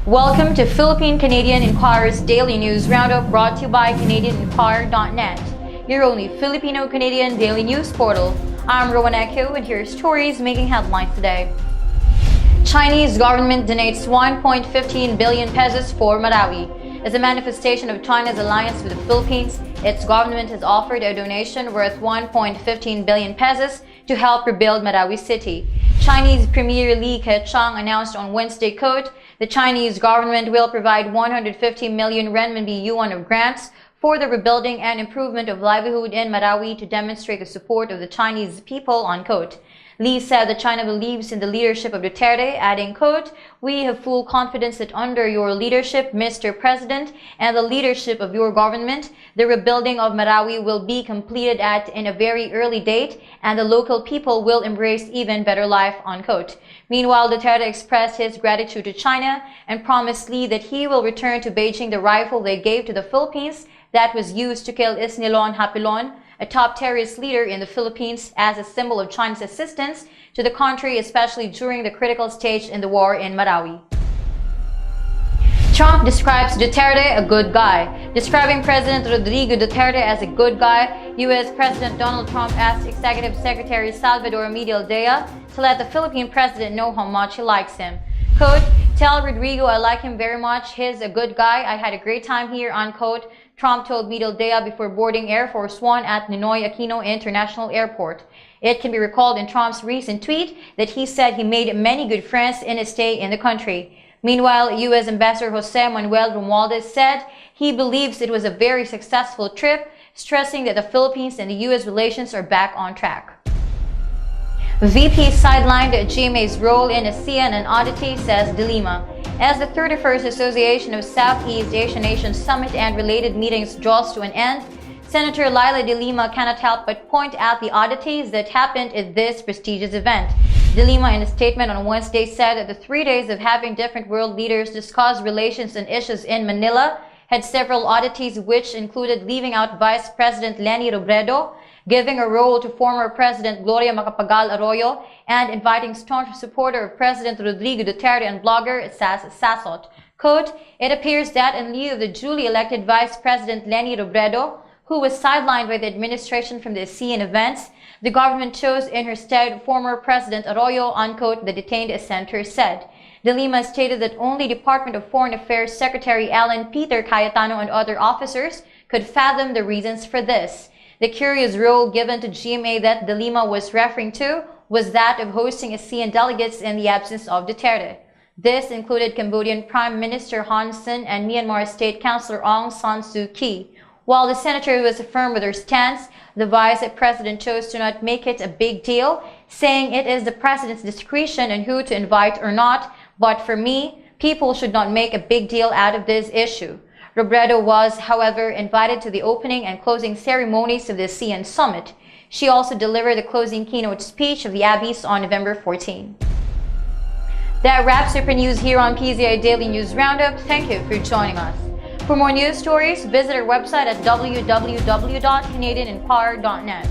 Welcome to Philippine-Canadian Inquirer's Daily News Roundup, brought to you by CanadianInquirer.net, your only Filipino-Canadian daily news portal. I'm Rowan Echo, and here are stories making headlines today. Chinese government donates 1.15 billion pesos for Marawi. As a manifestation of China's alliance with the Philippines, its government has offered a donation worth 1.15 billion pesos to help rebuild Marawi City. Chinese Premier Li Keqiang announced on Wednesday, quote, "The Chinese government will provide 150 million renminbi yuan of grants for the rebuilding and improvement of livelihood in Marawi to demonstrate the support of the Chinese people," unquote. Li said that China believes in the leadership of Duterte, adding, quote, "We have full confidence that under your leadership, Mr. President, and the leadership of your government, the rebuilding of Marawi will be completed in a very early date, and the local people will embrace even better life," unquote. Meanwhile, Duterte expressed his gratitude to China and promised Li that he will return to Beijing the rifle they gave to the Philippines that was used to kill Isnilon Hapilon, a top terrorist leader in the Philippines, as a symbol of China's assistance to the country, especially during the critical stage in the war in Marawi. Trump describes Duterte a good guy. Describing President Rodrigo Duterte as a good guy, U.S. President Donald Trump asked Executive Secretary Salvador Emilio Dea to let the Philippine president know how much he likes him. Quote, "Tell Rodrigo I like him very much. He's a good guy. I had a great time here," unquote. Trump told Emilio Dea before boarding Air Force One at Ninoy Aquino International Airport. It can be recalled in Trump's recent tweet that he said he made many good friends in his stay in the country. Meanwhile, U.S. Ambassador Jose Manuel Romualdez said he believes it was a very successful trip, stressing that the Philippines and the U.S. relations are back on track. VP sidelined GMA's role in ASEAN and oddity, says Lima. As the 31st Association of Southeast Asian Nations Summit and related meetings draws to an end, Senator Laila de Lima cannot help but point out the oddities that happened at this prestigious event. De Lima, in a statement on Wednesday, said that the 3 days of having different world leaders discuss relations and issues in Manila had several oddities, which included leaving out Vice President Leni Robredo, giving a role to former President Gloria Macapagal Arroyo, and inviting staunch supporter of President Rodrigo Duterte and blogger Sas Sasot. Quote, "It appears that in lieu of the duly elected Vice President Leni Robredo, who was sidelined by the administration from the ASEAN events, the government chose in her stead former President Arroyo," unquote, the detained senator said. De Lima stated that only Department of Foreign Affairs Secretary Alan Peter Cayetano and other officers could fathom the reasons for this. The curious role given to GMA that De Lima was referring to was that of hosting ASEAN delegates in the absence of Duterte. This included Cambodian Prime Minister Hun Sen and Myanmar State Councilor Aung San Suu Kyi. While the senator was firm with her stance, the vice president chose to not make it a big deal, saying it is the president's discretion on who to invite or not, but for me, people should not make a big deal out of this issue. Robredo was, however, invited to the opening and closing ceremonies of the ASEAN summit. She also delivered the closing keynote speech of the Abbeys on November 14. That wraps up our news here on PZI Daily News Roundup. Thank you for joining us. For more news stories, visit our website at www.canadianinquirer.net.